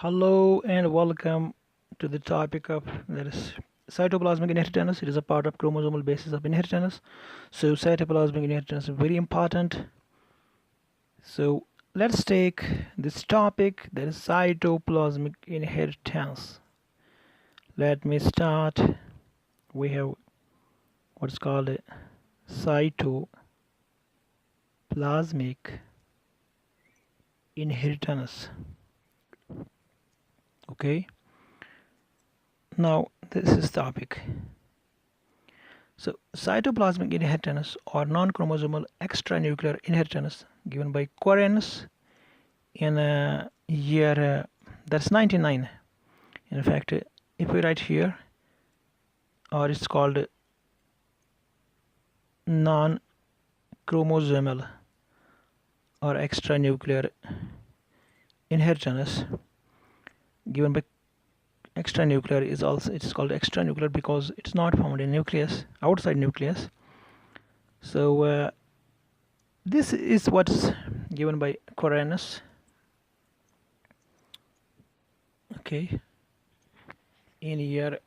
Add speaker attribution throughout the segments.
Speaker 1: Hello and welcome to the topic of that is cytoplasmic inheritance. It is a part of chromosomal basis of inheritance. So cytoplasmic inheritance is very important. So let's take this topic that is cytoplasmic inheritance. Let me start. We have what's called a cytoplasmic inheritance. Okay. Now this is topic. So, cytoplasmic inheritance or non-chromosomal extranuclear inheritance given by Quarens in year that's 99. In fact, if we write here, or it's called non-chromosomal or extranuclear inheritance given by extranuclear is also it's called extranuclear because it's not found in nucleus outside nucleus. So this is what's given by Quarens. Okay, in year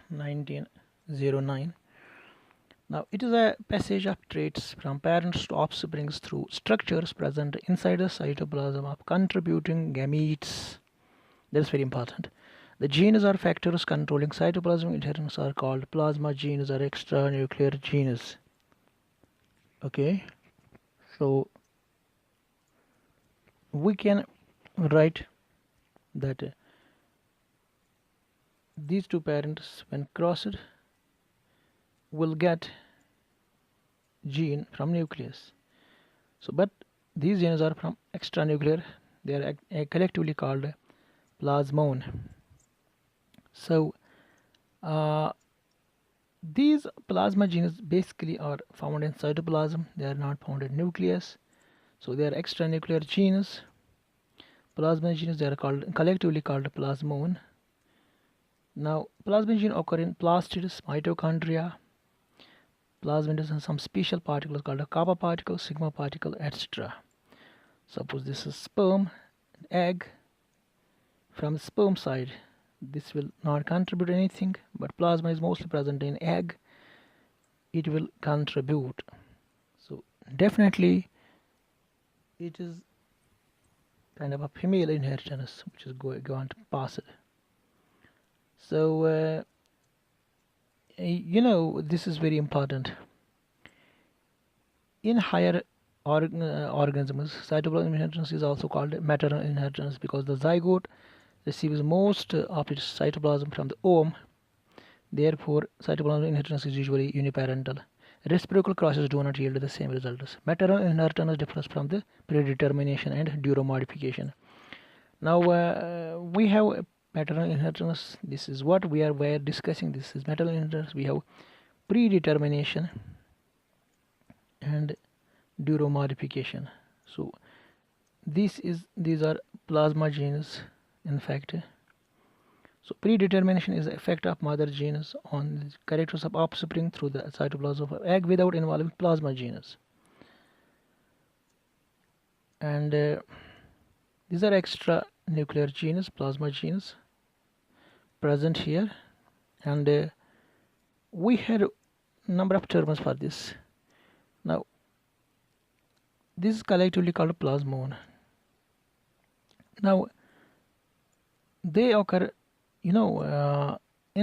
Speaker 1: 1909. Now it is a passage of traits from parents to offsprings through structures present inside the cytoplasm of contributing gametes. That's very important. The genes or factors controlling cytoplasmic inheritance are called plasma genes or extranuclear genes. Okay, so we can write that these two parents, when crossed, will get gene from nucleus. So, but these genes are from extranuclear. They are collectively called plasmon. So, these plasma genes basically are found in cytoplasm. They are not found in nucleus. So, they are extranuclear genes. Plasma genes, they are collectively called plasmon. Now, plasma genes occur in plastids, mitochondria, plasmids, and some special particles called a kappa particle, sigma particle, etc. Suppose this is sperm, egg. From the sperm side, this will not contribute anything, but plasma is mostly present in egg. It will contribute. So definitely, it is kind of a female inheritance which is going to pass it. So this is very important. In higher organisms, cytoplasmic inheritance is also called maternal inheritance because the zygote receives most of its cytoplasm from the ovum. Therefore, cytoplasmic inheritance is usually uniparental. Reciprocal crosses do not yield the same results. Maternal inheritance differs from the predetermination and neuromodification. Now we have maternal inheritance. This is what we are discussing. This is maternal inheritance. We have predetermination and neuromodification. So these are plasma genes, in fact. So predetermination is the effect of mother genes on the characters of offspring through the cytoplasm of egg without involving plasma genes. And these are extra nuclear genes, plasma genes, present here. And we had a number of terms for this. Now, this is collectively called plasmon. Now, they occur in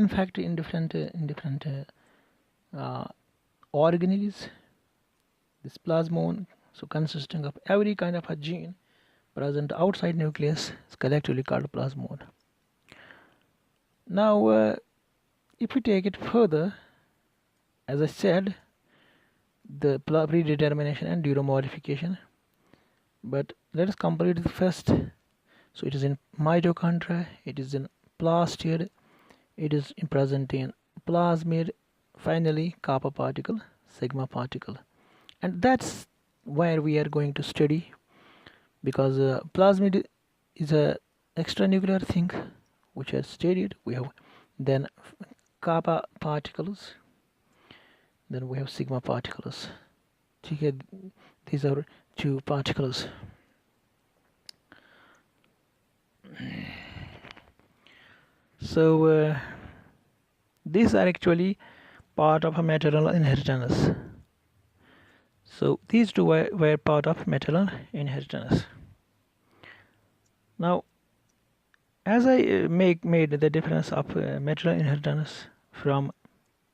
Speaker 1: fact in different organelles. This plasmon, so consisting of every kind of a gene present outside nucleus, is collectively called plasmon. Now if we take it further, as I said, the predetermination and neuromodification, but let us complete the first. So it is in mitochondria, it is in plastid, it is present in plasmid, finally kappa particle, sigma particle. And that's where we are going to study, because plasmid is a extranuclear thing which I studied. We have then kappa particles, then we have sigma particles. These are two particles. So these are actually part of a maternal inheritance. So these two were part of maternal inheritance. Now, as I made the difference of maternal inheritance from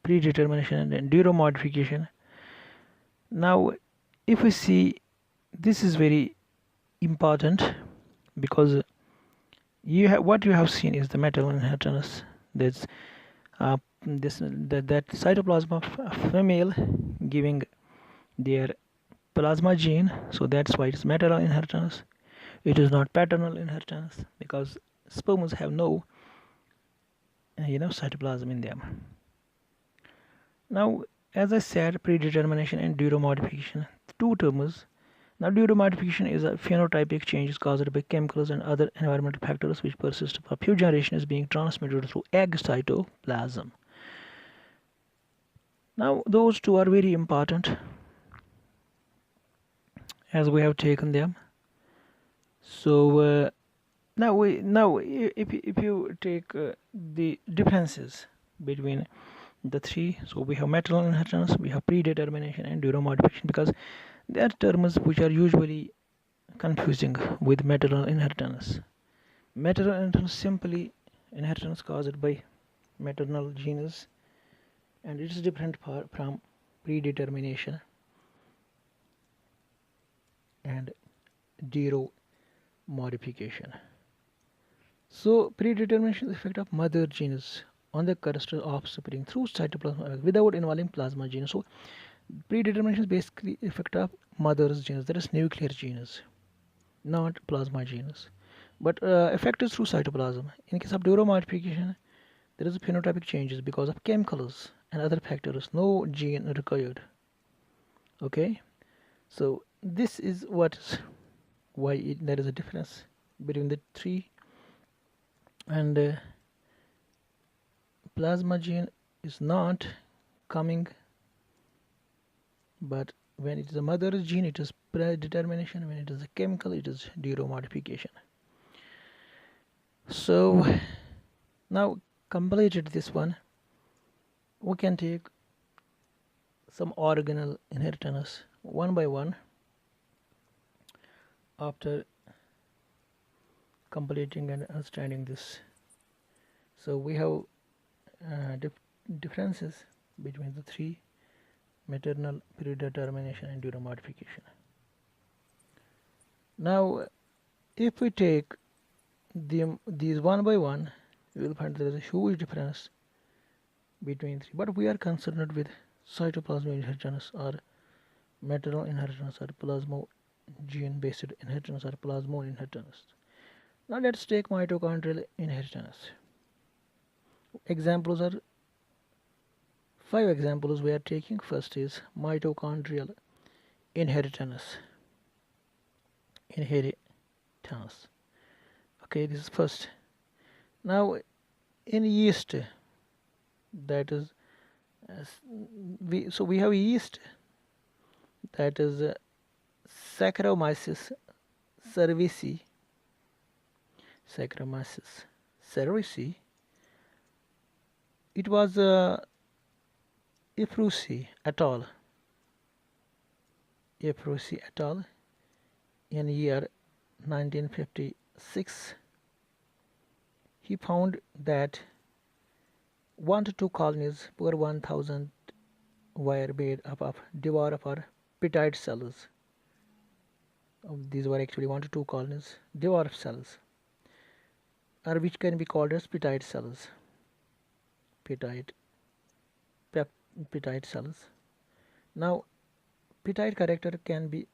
Speaker 1: predetermination and neuromodification. Now, if we see, this is very important because what you have seen is the maternal inheritance. That's that cytoplasm of a female giving their plasma gene, so that's why it's maternal inheritance. It is not paternal inheritance because sperms have no cytoplasm in them. Now, as I said, predetermination and neuromodification, two terms. Now, neuromodification is a phenotypic change caused by chemicals and other environmental factors which persist for a few generations, being transmitted through egg cytoplasm. Now, those two are very important as we have taken them. So now if you take the differences between the three, so we have maternal inheritance, we have predetermination and neuromodification, because they are terms which are usually confusing with maternal inheritance. Maternal inheritance simply inheritance caused by maternal genes, and it is different from predetermination and neuromodification. So predetermination is the effect of mother genes on the character of offspring through cytoplasm without involving plasma genes. So predetermination is basically the effect of mother's genes, that is nuclear genes, not plasma genes. But effect is through cytoplasm. In case of neuromodification, there is a phenotypic changes because of chemicals and other factors. No gene required. Okay, so this is why there is a difference between the three. And plasma gene is not coming, but when it is a mother gene, it is predetermination. When it is a chemical, it is neuromodification. So now completed this one, we can take some organal inheritance one by one after completing and understanding this. So we have differences between the three: maternal, predetermination and neuromodification. Now if we take these one by one, we will find there is a huge difference between three, but we are concerned with cytoplasmic inheritance or maternal inheritance or plasma gene based inheritance or plasmon inheritance. Now let's take mitochondrial inheritance. Examples are 5 examples we are taking. First is mitochondrial inheritance. Okay, this is first. Now in yeast, that is we have yeast, that is Saccharomyces cerevisiae. Saccharomyces cerevisiae. It was Ifrusi et al. In year 1956. He found that 1 to 2 colonies per 1000 were made up of dwarf or petite cells. These were actually 1 to 2 colonies dwarf cells, or which can be called as petite cells. Petite cells. Now, petite character can be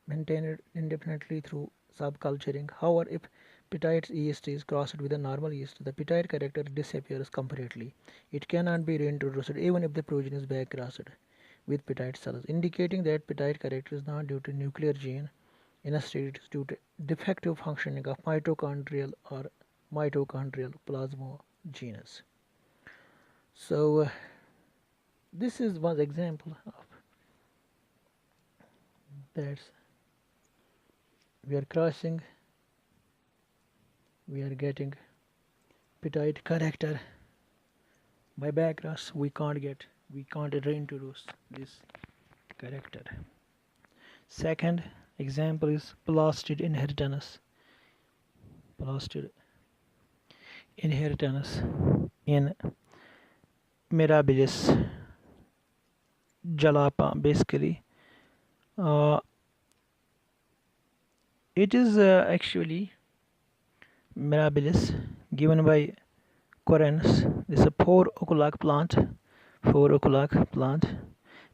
Speaker 1: maintained indefinitely through subculturing. However, if petite yeast is crossed with a normal yeast, the petite character disappears completely. It cannot be reintroduced even if the progeny is back crossed with petite cells, indicating that petite character is not due to nuclear gene. Instead, it is due to defective functioning of mitochondrial or mitochondrial plasmogenes. So this is one example of that. We are crossing, we are getting peptide character by backgrounds we can't reintroduce this character. Second example is plastid inheritance. Plastid inheritance in mirabilis jalapa. Basically, uh, it is actually mirabilis given by Corenus. This is a 4 o'clock plant. 4 o'clock plant.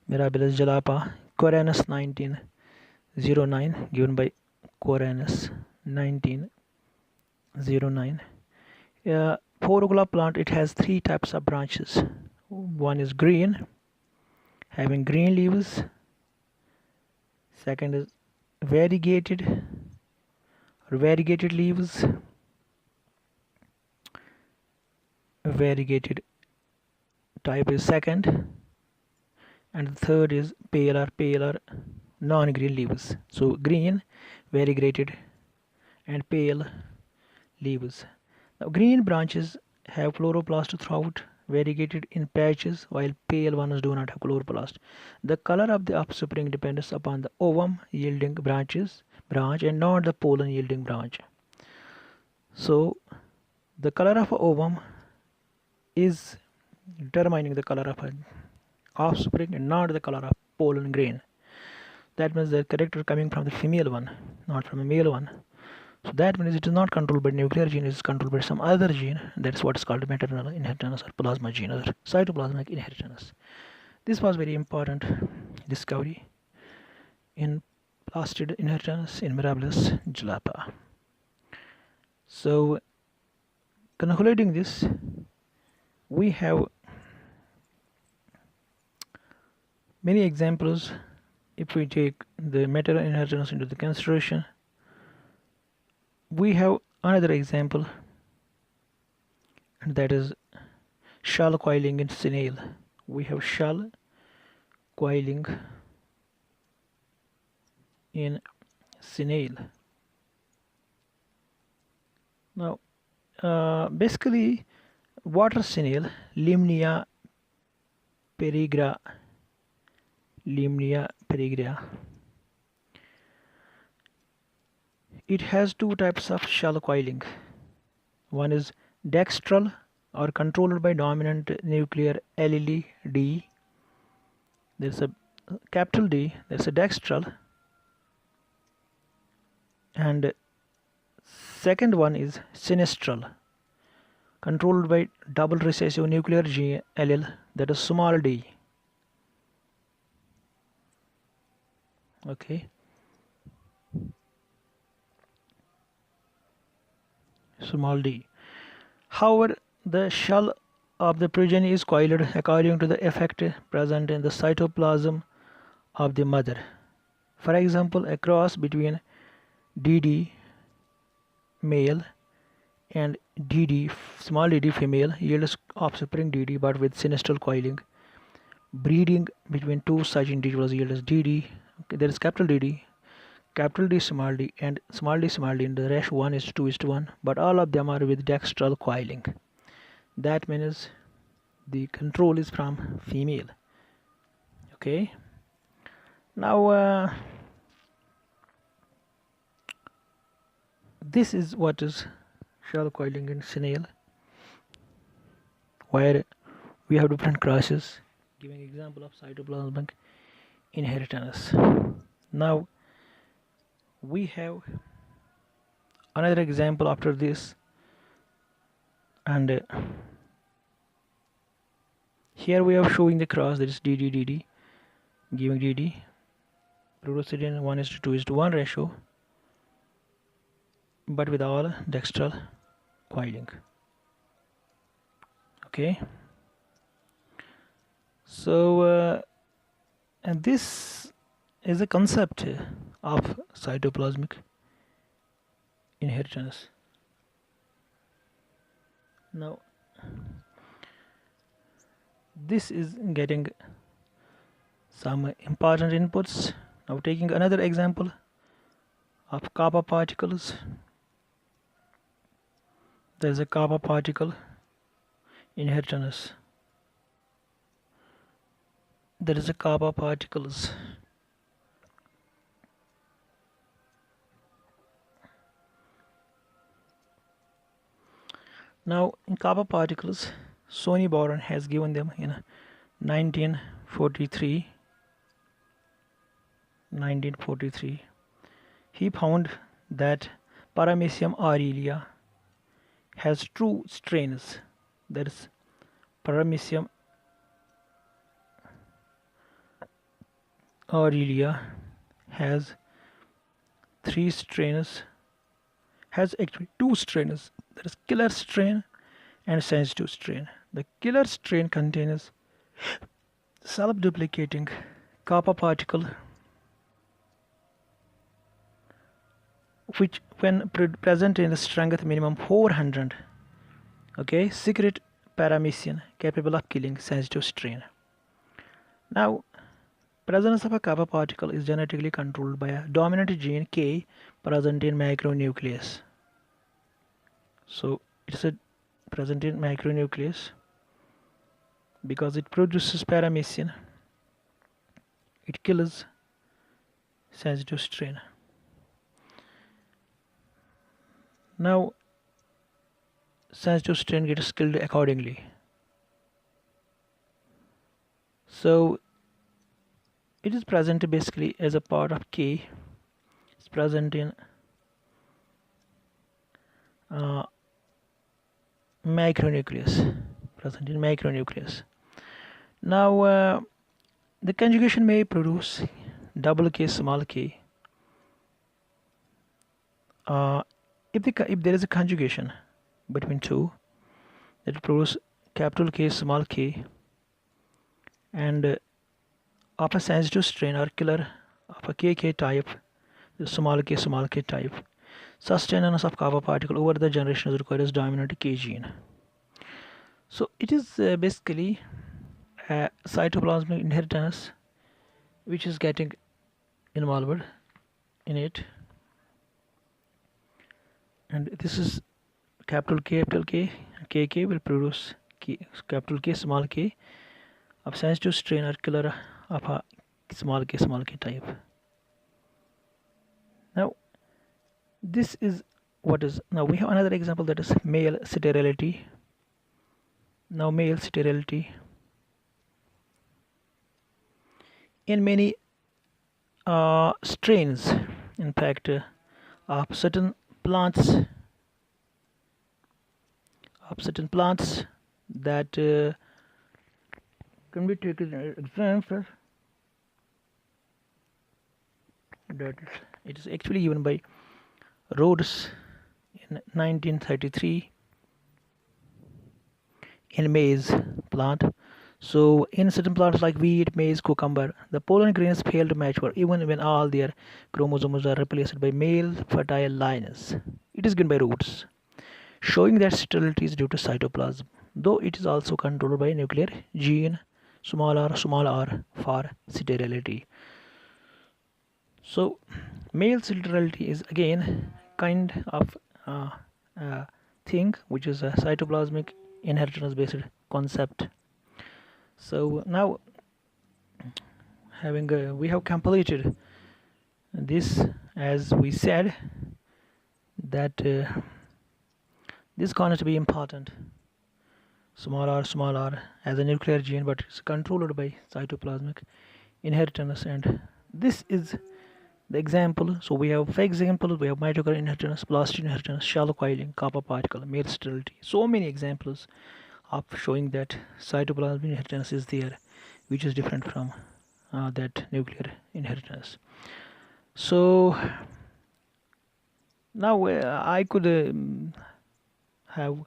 Speaker 1: Mirabilis jalapa. Corenus 1909, given by Corenus 1909. 4 o'clock plant, it has 3 types of branches. One is green, having green leaves. Second is variegated leaves. Variegated type is second, and the third is paler non-green leaves. So green, variegated, and pale leaves. Now green branches have chloroplast throughout, variegated in patches, while pale ones do not have chloroplast. The color of the offspring depends upon the ovum yielding branch and not the pollen yielding branch. So the color of ovum is determining the color of an offspring and not the color of pollen grain. That means the character coming from the female one, not from a male one. So that means it is not controlled by nuclear gene, it is controlled by some other gene. That's what is called maternal inheritance or plasma gene or cytoplasmic inheritance. This was very important discovery in plastid inheritance in Mirabilis jalapa. So concluding this, we have many examples. If we take the maternal inheritance into the consideration, we have another example, and that is shell coiling in snail. We have shell coiling in snail. Now, basically, water snail, Limnia peregrina. It has 2 types of shell coiling. One is dextral or controlled by dominant nuclear allele D. There's a capital D, there's a dextral, and second one is sinistral, controlled by double recessive nuclear gene allele, that is small d. Okay. Small d. However, the shell of the progeny is coiled according to the effect present in the cytoplasm of the mother. For example, a cross between DD male and DD small dd female yields offspring DD but with sinistral coiling. Breeding between 2 such individuals yields DD. Okay, there is capital DD, capital D small d, and small d in the ratio 1:2:1, but all of them are with dextral coiling. That means the control is from female. Okay. Now this is what is shell coiling in snail, where we have different crosses, giving example of cytoplasmic inheritance. Now we have another example after this, and here we are showing the cross, that is DD, giving DD, Protocidin 1:2:1 ratio, but with all dextral coiling. Okay. So and this is a concept of cytoplasmic inheritance. Now this is getting some important inputs. Now taking another example of kappa particles. There is a kappa particle inheritance. There is a kappa particles. Now in kappa particles, Sony boron has given them in 1943. He found that Paramecium aurelia has two strains. That is, Paramecium aurelia has three strains, has actually two strains. That is killer strain and sensitive strain. The killer strain contains self-duplicating kappa particle, which when present in the strength minimum 400, okay, secret paramecium capable of killing sensitive strain. Now, presence of a kappa particle is genetically controlled by a dominant gene K present in macronucleus. So it's a present in macronucleus because it produces paramecium. It kills sensitive strain. Now sensitive strain gets killed accordingly. So it is present basically as a part of K. It's present in macronucleus. Now the conjugation may produce double K small k. If there is a conjugation between two, that produces capital K small k, and of a sensitive strain or killer of a KK type, the small k type, sustenance of kappa particle over the generations requires dominant K gene. So it is basically a cytoplasmic inheritance which is getting involved in it, and this is capital K, KK will produce capital K small k of sensitive strain or killer of a small k type. Now this is what is. Now we have another example, that is male sterility. Now male sterility in many strains, in fact, of certain plants that can be taken as example, that it is actually given by Rhodes in 1933 in maize plant. So in certain plants like wheat, maize, cucumber, the pollen grains fail to mature even when all their chromosomes are replaced by male fertile lines. It is given by Rhodes, showing that sterility is due to cytoplasm, though it is also controlled by nuclear gene small r for sterility. So male sterility is again kind of thing which is a cytoplasmic inheritance based concept. So now we have completed this, as we said that this is going to be important, small r as a nuclear gene, but it's controlled by cytoplasmic inheritance, and this is the example. So we have, for example, we have mitochondrial inheritance, plastid inheritance, shallow coiling, kappa particle, male sterility. So many examples of showing that cytoplasmic inheritance is there, which is different from that nuclear inheritance. So now I could have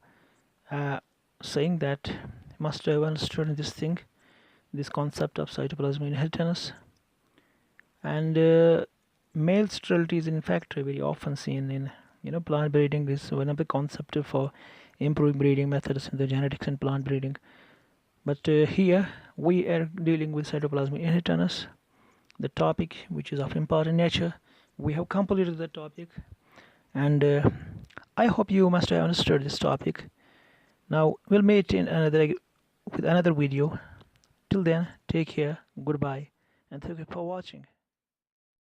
Speaker 1: saying that must have understood this thing, this concept of cytoplasmic inheritance, and male sterility is in fact very often seen in plant breeding. This is one of the concept for improving breeding methods in the genetics and plant breeding. But here we are dealing with cytoplasmic inheritance, the topic which is of important nature. We have completed the topic, and I hope you must have understood this topic. Now we'll meet in another with another video. Till then, take care, goodbye, and thank you for watching.